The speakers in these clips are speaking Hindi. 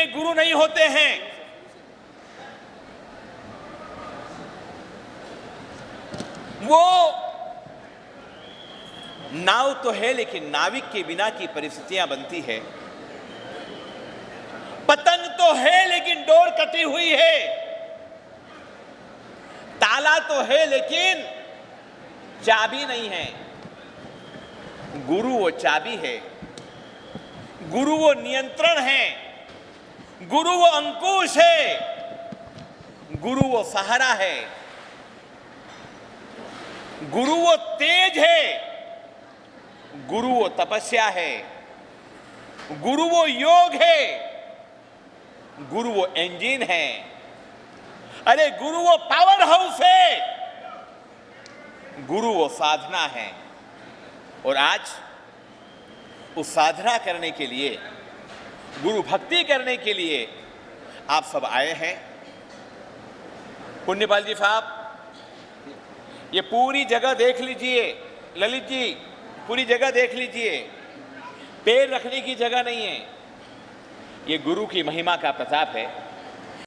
लिए गुरु नहीं होते हैं। वो नाव तो है लेकिन नाविक के बिना की परिस्थितियां बनती है। पतंग तो है लेकिन डोर कटी हुई है। ताला तो है लेकिन चाबी नहीं है। गुरु वो चाबी है, गुरु वो नियंत्रण है, गुरु वो अंकुश है, गुरु वो सहारा है, गुरु वो तेज है, गुरु वो तपस्या है, गुरु वो योग है, गुरु वो इंजन है, अरे गुरु वो पावर हाउस है, गुरु वो साधना है। और आज उस साधना करने के लिए, गुरु भक्ति करने के लिए आप सब आए हैं। पुण्यपाल जी साहब, ये पूरी जगह देख लीजिए। ललित जी, पूरी जगह देख लीजिए। पैर रखने की जगह नहीं है। ये गुरु की महिमा का प्रताप है।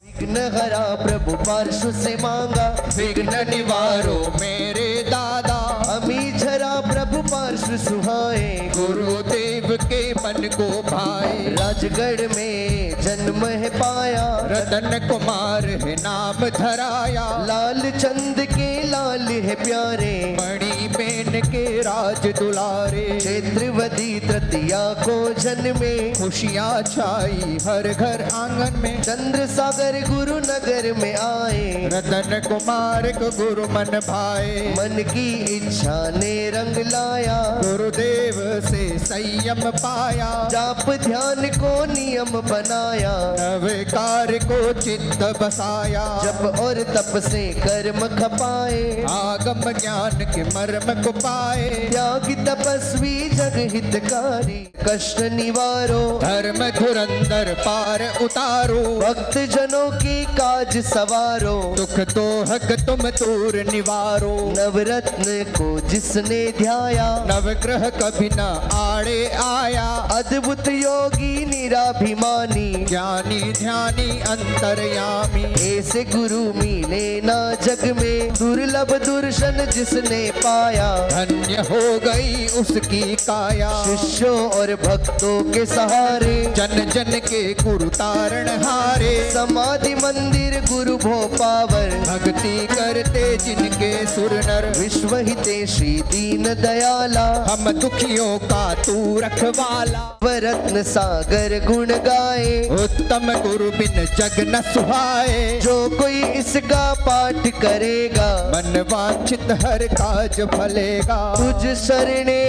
विघ्न हरा प्रभु पार्श्व से मांगा, विघ्न निवारो मेरे दादा। अमी झरा प्रभु पार्श्व सुहाए, गुरुदेव के मन को भाए। राजगढ़ में जन्म है पाया, रतन कुमार है नाम धराया। लाल चंद के लाल है प्यारे, मणि बेन के राज दुलारे। क्षेत्रवदी तृतीया को जन्मे, खुशियाँ छाई हर घर आंगन में। चंद्र सागर गुरु नगर में आए, रतन कुमार को गुरु मन भाए। मन की इच्छा ने रंग लाया, गुरुदेव से संयम पाया। जाप ध्यान को नियम बनाया, नव कार्य को चित्त बसाया। जप और तप से कर्म खपाए, आगम ज्ञान के मर्म को पाए। त्यागी तपस्वी जग हितकारी, कष्ट निवारो धर्म धुरंधर पार उतारो। भक्त जनों की काज सवारो, दुख तो हक तुम दूर निवारो। नवरत्न को जिसने ध्याया, नवग्रह कभी न आड़े आया। अद्भुत योगी निराभिमानी, ज्ञानी ध्यानी अंतर्यामी। ऐसे गुरु मिले ना जग में, दुर्लभ दुर्शन जिसने पाया। धन्य हो गई उसकी काया। शिष्यों और भक्तों के सहारे, जन जन के गुरु तारण हारे। समाधि मंदिर गुरु भो पावर, भक्ति करते जिनके सुर नर। विश्व हितेशी दीन दयाला, हम दुखियों का तू रखवाला। रत्न सागर गुण गाए, उत्तम गुरु बिन जग न सुहाए। जो कोई इसका पाठ करेगा, मन वांछित हर काज फलेगा। तुझ शरणे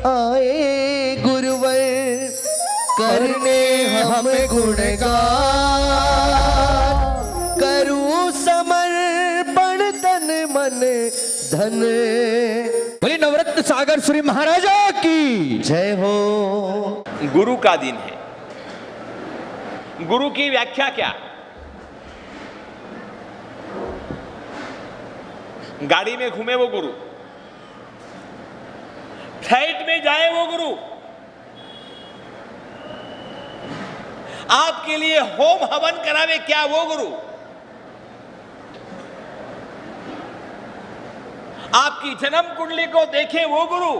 आए गुरुवर, करने हम गुणगान। करूं समर्पण तन मन धन। बोले नवरत्न सागर श्री महाराजा की जय हो। गुरु का दिन है। गुरु की व्याख्या क्या? गाड़ी में घूमे वो गुरु, फ्लाइट में जाए वो गुरु, आपके लिए होम हवन करावे क्या वो गुरु, आपकी जन्म कुंडली को देखे वो गुरु,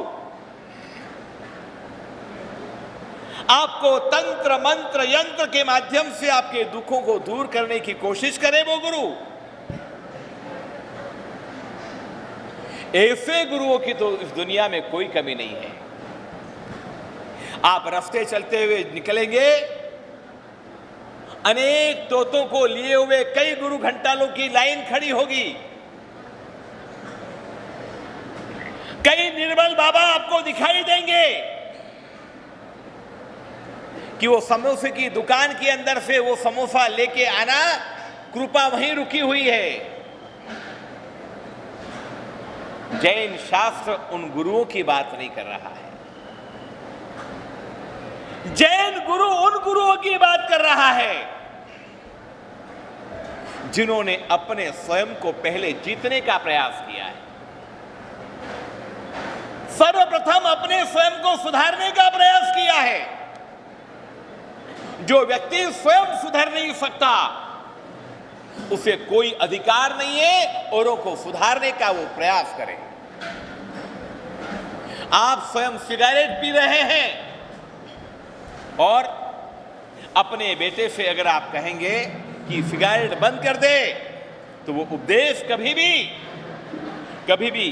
आपको तंत्र मंत्र यंत्र के माध्यम से आपके दुखों को दूर करने की कोशिश करे वो गुरु। ऐसे गुरुओं की तो इस दुनिया में कोई कमी नहीं है। आप रास्ते चलते हुए निकलेंगे, अनेक तोतों को लिए हुए कई गुरु घंटालों की लाइन खड़ी होगी। कई निर्मल बाबा आपको दिखाई देंगे कि वो समोसे की दुकान के अंदर से वो समोसा लेके आना, कृपा वहीं रुकी हुई है। जैन शास्त्र उन गुरुओं की बात नहीं कर रहा है। जैन गुरु उन गुरुओं की बात कर रहा है जिन्होंने अपने स्वयं को पहले जीतने का प्रयास किया है। सर्वप्रथम अपने स्वयं को सुधारने का प्रयास किया है। जो व्यक्ति स्वयं सुधर नहीं सकता उसे कोई अधिकार नहीं है औरों को सुधारने का वो प्रयास करे। आप स्वयं सिगरेट पी रहे हैं और अपने बेटे से अगर आप कहेंगे कि सिगरेट बंद कर दे तो वो उपदेश कभी भी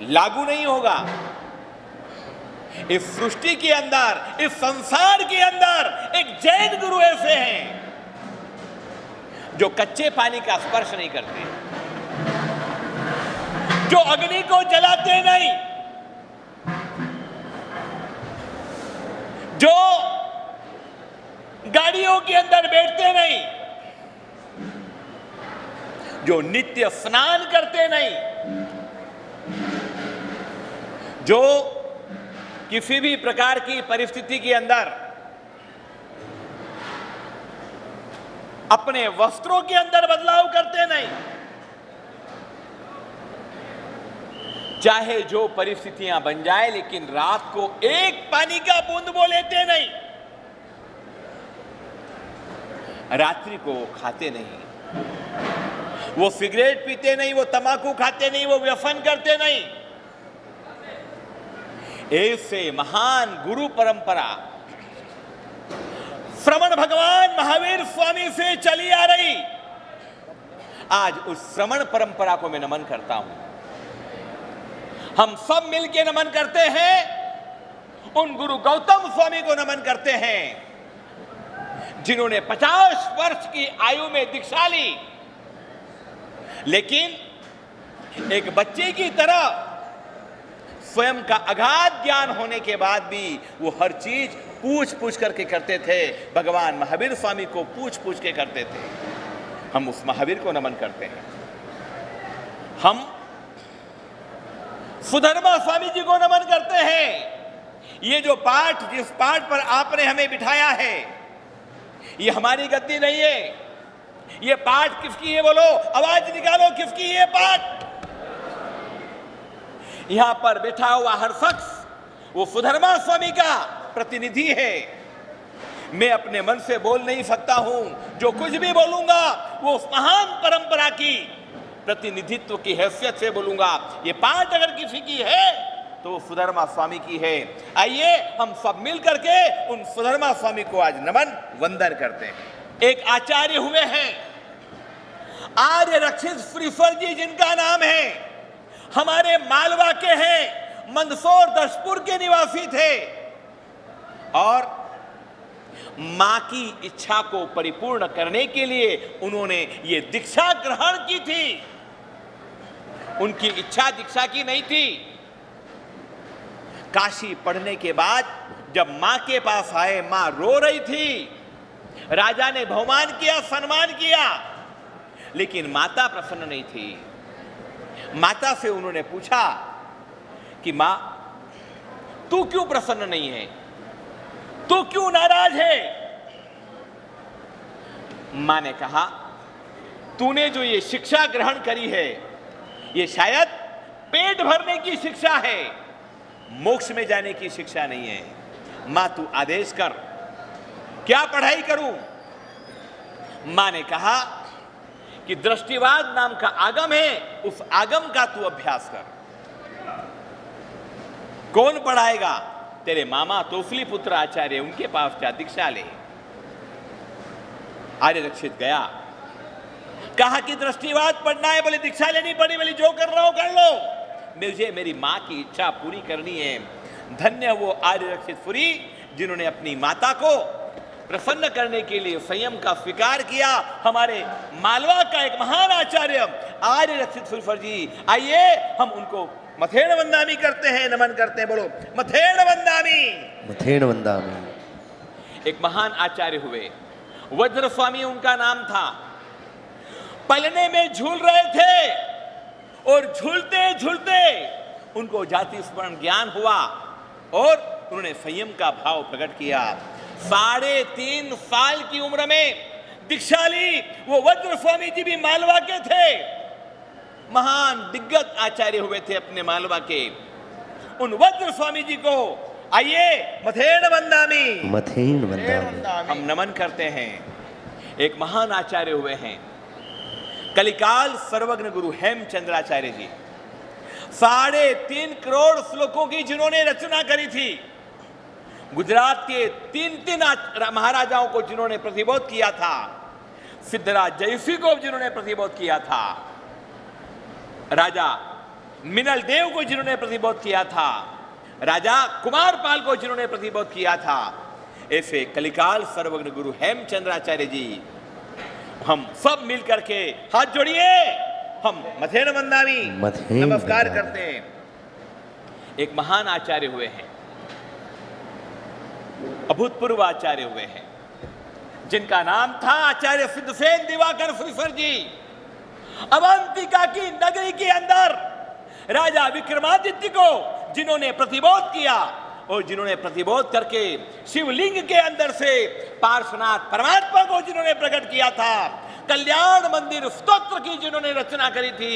लागू नहीं होगा। इस सृष्टि के अंदर, इस संसार के अंदर एक जैन गुरु ऐसे हैं जो कच्चे पानी का स्पर्श नहीं करते, जो अग्नि को जलाते नहीं, जो गाड़ियों के अंदर बैठते नहीं, जो नित्य स्नान करते नहीं, जो किसी भी प्रकार की परिस्थिति के अंदर अपने वस्त्रों के अंदर बदलाव करते नहीं, चाहे जो परिस्थितियां बन जाए लेकिन रात को एक पानी का बूंद वो लेते नहीं, रात्रि को खाते नहीं, वो सिगरेट पीते नहीं, वो तंबाकू खाते नहीं, वो व्यसन करते नहीं। ऐसे महान गुरु परंपरा श्रमण भगवान महावीर स्वामी से चली आ रही। आज उस श्रमण परंपरा को मैं नमन करता हूं। हम सब मिलकर नमन करते हैं, उन गुरु गौतम स्वामी को नमन करते हैं जिन्होंने 50 वर्ष की आयु में दीक्षा ली, लेकिन एक बच्चे की तरह स्वयं का अगाध ज्ञान होने के बाद भी वो हर चीज पूछ करके करते थे। भगवान महावीर स्वामी को पूछ के करते थे। हम उस महावीर को नमन करते हैं। हम सुधर्मा स्वामी जी को नमन करते हैं। ये जो पाठ, जिस पाठ पर आपने हमें बिठाया है, ये हमारी गद्दी नहीं है। ये पाठ किसकी है बोलो, आवाज निकालो, किसकी ये पाठ? यहां पर बैठा हुआ हर शख्स वो सुधर्मा स्वामी का प्रतिनिधि है। मैं अपने मन से बोल नहीं सकता हूं, जो कुछ भी बोलूंगा वो उस महान परंपरा की प्रतिनिधित्व की हैसियत से बोलूंगा। ये पाठ अगर किसी की है तो वो सुधर्मा स्वामी की है। आइए हम सब मिल करके उन सुधर्मा स्वामी को आज नमन वंदन करते हैं। एक आचार्य हुए हैं आर्य रक्षित श्रीफल जी, जिनका नाम है, हमारे मालवा के हैं, मंदसौर दशपुर के निवासी थे और मां की इच्छा को परिपूर्ण करने के लिए उन्होंने ये दीक्षा ग्रहण की थी। उनकी इच्छा दीक्षा की नहीं थी। काशी पढ़ने के बाद जब मां के पास आए, मां रो रही थी। राजा ने बहुमान किया, सम्मान किया, लेकिन माता प्रसन्न नहीं थी। माता से उन्होंने पूछा कि मां, तू क्यों प्रसन्न नहीं है, तू क्यों नाराज है? मां ने कहा, तूने जो ये शिक्षा ग्रहण करी है, ये शायद पेट भरने की शिक्षा है, मोक्ष में जाने की शिक्षा नहीं है। मां, तू आदेश कर, क्या पढ़ाई करूं? मां ने कहा कि दृष्टिवाद नाम का आगम है, उस आगम का तू अभ्यास कर। कौन पढ़ाएगा? तेरे मामा तोफली पुत्र आचार्य, उनके पास जा, दीक्षा ले। आर्य रक्षित गया, कहा कि दृष्टिवाद पढ़ना है, बोले दीक्षा लेनी पड़ी, बोले जो कर रहा हो कर लो, मुझे मेरी मां की इच्छा पूरी करनी है। धन्य वो आर्य रक्षित पुरी जिन्होंने अपनी माता को प्रसन्न करने के लिए संयम का स्वीकार किया। हमारे मालवा का एक महान आचार्य आर्य रक्षित सुरफर जी, आइए हम उनको मथेण वंदामी करते हैं, नमन करते हैं। बोलो मथेण वंदामी, मथेण वंदामी। एक महान आचार्य हुए, वज्र स्वामी उनका नाम था। पलने में झूल रहे थे और झूलते झूलते उनको जाति स्मरण ज्ञान हुआ और उन्होंने संयम का भाव प्रकट किया। 3.5 साल की उम्र में दीक्षा ली। वो वज्र स्वामी जी भी मालवा के थे, महान दिग्गज आचार्य हुए थे अपने मालवा के। उन वज्र स्वामी जी को आइए मथेन वंदामी, मथेन वंदामि। हम नमन करते हैं। एक महान आचार्य हुए हैं कलिकाल सर्वज्ञ गुरु हेमचंद्राचार्य जी। 3.5 करोड़ श्लोकों की जिन्होंने रचना करी थी। गुजरात के 3 महाराजाओं को जिन्होंने प्रतिबोध किया था। सिद्धराज जयसिंह को जिन्होंने प्रतिबोध किया था। राजा मिनल देव को जिन्होंने प्रतिबोध किया था। राजा कुमारपाल को जिन्होंने प्रतिबोध किया था। ऐसे कलिकाल सर्वज्ञ गुरु हेमचंद्राचार्य जी, हम सब मिलकर के हाथ जोड़िए, हम मथेन वंदामी नमस्कार करते हैं। एक महान आचार्य हुए हैं, अभूतपूर्व आचार्य हुए हैं, जिनका नाम था आचार्य सिद्धसेन दिवाकर श्रीफर जी। अवंतिका की नगरी के अंदर राजा विक्रमादित्य को जिन्होंने प्रतिबोध किया और जिन्होंने प्रतिबोध करके शिवलिंग के अंदर से पार्श्वनाथ परमात्मा को जिन्होंने प्रकट किया था। कल्याण मंदिर स्तोत्र की जिन्होंने रचना करी थी।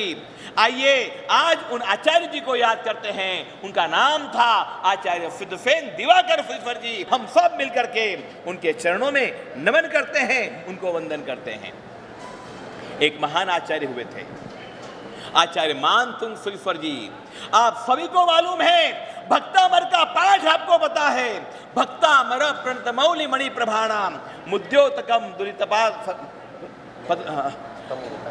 आइए आज उन आचार्य जी को याद करते हैं। उनका नाम था आचार्य सिद्धसेन दिवाकर श्रीफर जी। हम सब मिलकर के उनके चरणों में नमन करते हैं, उनको वंदन करते हैं। एक महान आचार्य हुए थे आचार्य मानतुंग श्रीफर जी। आप सभी को मालूम है, भक्तामर का पाठ आपको पता है। भक्तामर प्रणतमौलि मणि प्रभाणाम मुद्योतकम दुरितपा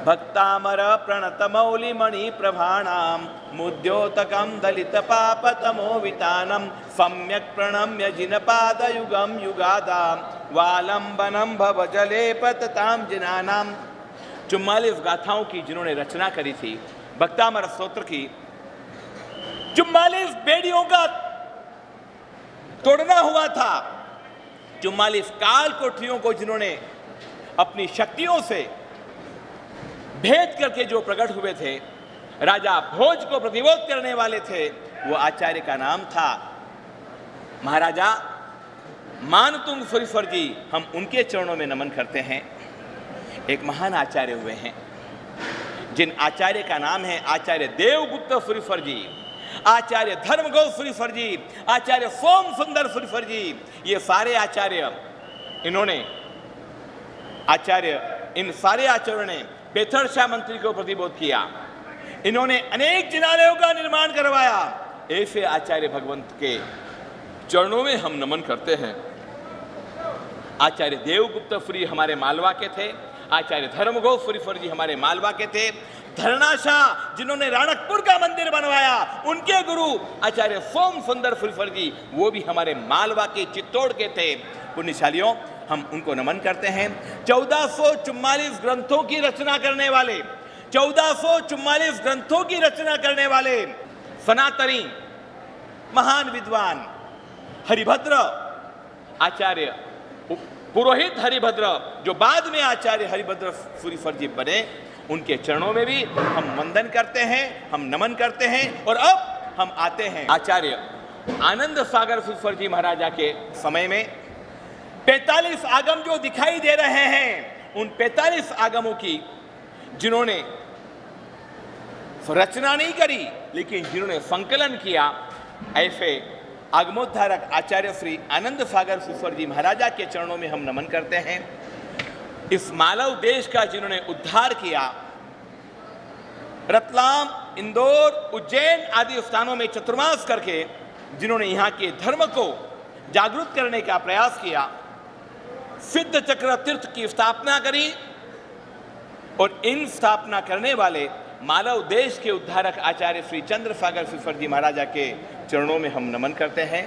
भक्तामर प्रणतमौलि मणि प्रभाणाम मुद्योतकम दलित पाप तमोवितानम सम्यक प्रणम्य जिनपाद युगम युगादाम वालंबनम भव जले पतताम जिनानाम। 44 गाथाओं की जिन्होंने रचना करी थी। भक्तामर स्तोत्र की 44 बेड़ियों का तोड़ना हुआ था। 44 काल कोठरियों को जिन्होंने अपनी शक्तियों से भेद करके जो प्रकट हुए थे, राजा भोज को प्रतिबोध करने वाले थे, वो आचार्य का नाम था महाराजा मानतुंग श्रीफर जी। हम उनके चरणों में नमन करते हैं। एक महान आचार्य हुए हैं, जिन आचार्य का नाम है आचार्य देवगुप्त श्रीफर जी, आचार्य धर्मगौ श्रीफर जी, आचार्य सोम सुंदर श्रीफर जी। ये सारे आचार्य, इन सारे आचार्यों ने बेथरशाह मंत्री को प्रतिबोध किया। इन्होंने अनेक जिनालयों का निर्माण करवाया। ऐसे आचार्य भगवंत के चरणों में हम नमन करते हैं। आचार्य देवगुप्त श्री हमारे मालवा के थे। आचार्य धर्मगौ श्रीफर जी हमारे मालवा के थे। धरणाशाह जिन्होंने राणकपुर का मंदिर बनवाया, उनके गुरु आचार्य सोम सुंदर श्रीफर जी, वो भी हमारे मालवा के चित्तौड़ के थे। पुण्यशालियों, हम उनको नमन करते हैं। 1444 ग्रंथों की रचना करने वाले, 1444 ग्रंथों की रचना करने वाले सनातनी महान विद्वान हरिभद्र आचार्य, पुरोहित हरिभद्र, जो बाद में आचार्य हरिभद्र श्रीफर जी बने, उनके चरणों में भी हम वंदन करते हैं, हम नमन करते हैं। और अब हम आते हैं आचार्य आनंद सागर श्रीफर जी महाराजा के समय में। 45 आगम जो दिखाई दे रहे हैं, उन 45 आगमों की जिन्होंने रचना नहीं करी, लेकिन जिन्होंने संकलन किया, ऐसे आगमोद्धारक आचार्य श्री आनंद सागर श्रीफर जी महाराजा के चरणों में हम नमन करते हैं। इस मालव देश का जिन्होंने उद्धार किया, रतलाम, इंदौर, उज्जैन आदि स्थानों में चतुर्मास करके जिन्होंने यहाँ के धर्म को जागरूक करने का प्रयास किया, सिद्ध चक्र तीर्थ की स्थापना करी। और इन स्थापना करने वाले मालव देश के उद्धारक आचार्य श्री चंद्रसागर श्रीफर जी महाराजा के चरणों में हम नमन करते हैं।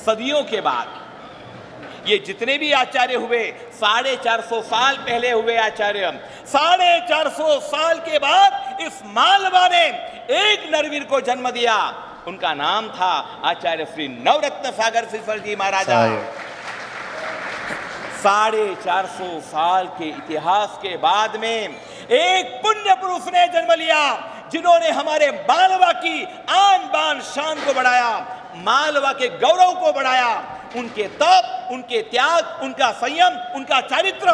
सदियों के बाद ये जितने भी आचार्य हुए, 450 साल पहले हुए आचार्य, 450 साल के बाद इस मालवा ने एक नरवीर को जन्म दिया। उनका नाम था आचार्य श्री नवरत्न सागर श्रीफर जी महाराजा। 450 साल के इतिहास के बाद में एक पुण्य पुरुष ने जन्म लिया, जिन्होंने हमारे मालवा की आन बान शान को बढ़ाया, मालवा के गौरव को बढ़ाया। उनके तप, उनके त्याग, उनका संयम, उनका चारित्र,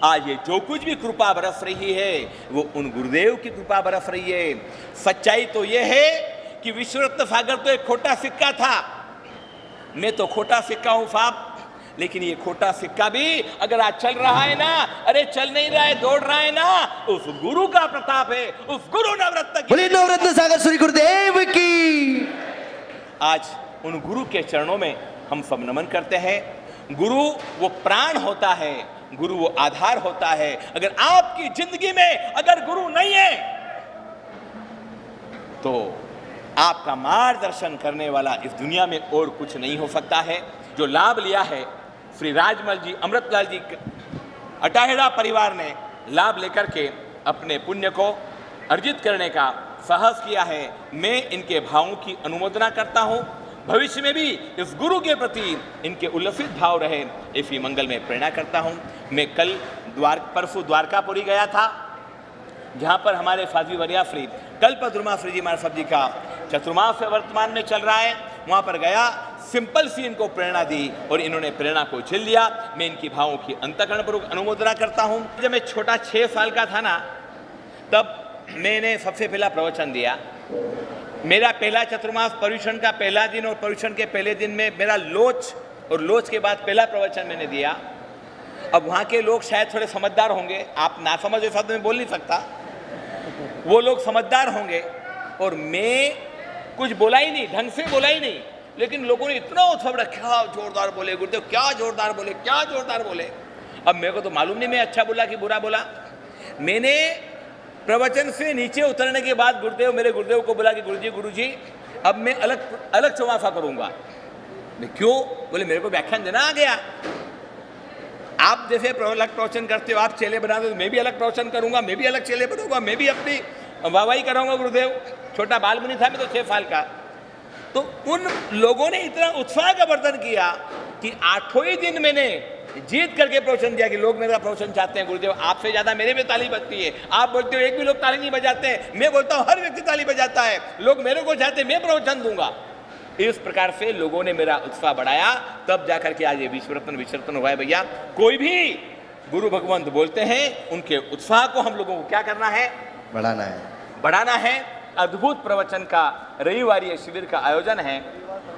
आज ये जो कुछ भी कृपा बरस रही है, वो उन गुरुदेव की कृपा बरस रही है। सच्चाई तो ये है कि विश्वरत्न सागर तो एक खोटा सिक्का था, मैं तो खोटा सिक्का हूं साहब, लेकिन ये खोटा सिक्का भी अगर आज चल रहा है ना, अरे चल नहीं रहा है, दौड़ रहा है ना, उस गुरु का प्रताप है, उस गुरु नवरत्न की। बोलिए नवरत्न सागर श्री गुरुदेव की। आज उन गुरु के चरणों में हम सब नमन करते हैं। गुरु वो प्राण होता है, गुरु वो आधार होता है। अगर आपकी जिंदगी में अगर गुरु नहीं है तो आपका मार्गदर्शन करने वाला इस दुनिया में और कुछ नहीं हो सकता है। जो लाभ लिया है श्री राजमल जी, अमृतलाल जी, अटाहेड़ा परिवार ने लाभ लेकर के अपने पुण्य को अर्जित करने का साहस किया है, मैं इनके भावों की अनुमोदना करता हूं। भविष्य में भी इस गुरु के प्रति इनके उल्लसित भाव रहे, इसी मंगल में प्रेरणा करता हूं। मैं कल परसों द्वारकापुरी गया था, जहां पर हमारे फाजी वरिया श्री कल्पद्रुमा श्री जी महाराज साहब जी का चतुर्मास वर्तमान में चल रहा है। वहां पर गया, सिंपल सी इनको प्रेरणा दी और इन्होंने प्रेरणा को झेल लिया। मैं इनकी भावों की अंतःकरणपूर्वक अनुमोदना करता हूं। जब मैं छोटा 6 साल का था ना, तब मैंने सबसे पहला प्रवचन दिया। मेरा पहला चतुर्मास पर्युषण का पहला दिन और पर्युषण के पहले दिन में मेरा लोच, और लोच के बाद पहला प्रवचन मैंने दिया। अब वहाँ के लोग शायद थोड़े समझदार होंगे, आप ना समझ ऐसा तो मैं बोल नहीं सकता, वो लोग समझदार होंगे, और मैं कुछ बोला ही नहीं, ढंग से बोला ही नहीं, लेकिन लोगों ने इतना उत्सव रखा, जोरदार बोले गुरुदेव, क्या जोरदार बोले, क्या जोरदार बोले। अब मेरे को तो मालूम नहीं मैं अच्छा बोला कि बुरा बोला। मैंने प्रवचन से नीचे उतरने के बाद मेरे गुरुदेव को बोला कि गुरुजी अब मैं अलग चौमाफा करूंगा। मैं क्यों? बोले मेरे को व्याख्यान देना आ गया। आप जैसे अलग प्रवचन करते हो, आप चेले बना दो, मैं भी अलग प्रवचन करूंगा, मैं भी अलग चेले बनूंगा, मैं भी अपनी वाहवाही कराऊंगा गुरुदेव। छोटा बाल मुनि था मैं तो 6 साल का। तो उन लोगों ने इतना उत्साह का वर्धन किया कि 8वें ही दिन मैंने जीत करके प्रवचन दिया कि लोग मेरा प्रवचन चाहते हैं गुरुदेव, आपसे ज्यादा मेरे में ताली बजती है। आप बोलते हो एक भी लोग ताली नहीं बजाते हैं, मैं बोलता हूं हर व्यक्ति ताली बजाता है, लोग मेरे को चाहते हैं, मैं प्रवचन दूंगा। इस प्रकार से लोगों ने मेरा उत्साह बढ़ाया, तब जाकर के आज ये विश्वरत्न हुआ है। भैया कोई भी गुरु भगवंत बोलते हैं, उनके उत्साह को हम लोगों को क्या करना है? बढ़ाना है। अद्भुत प्रवचन का रविवारी शिविर का आयोजन है,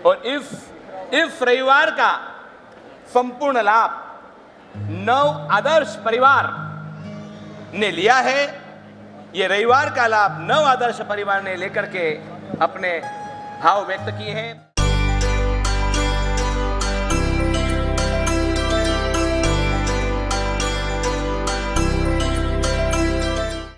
और इस रविवार का संपूर्ण लाभ 9 आदर्श परिवार ने लिया है। ये रविवार का लाभ 9 आदर्श परिवार ने लेकर के अपने भाव व्यक्त किए हैं।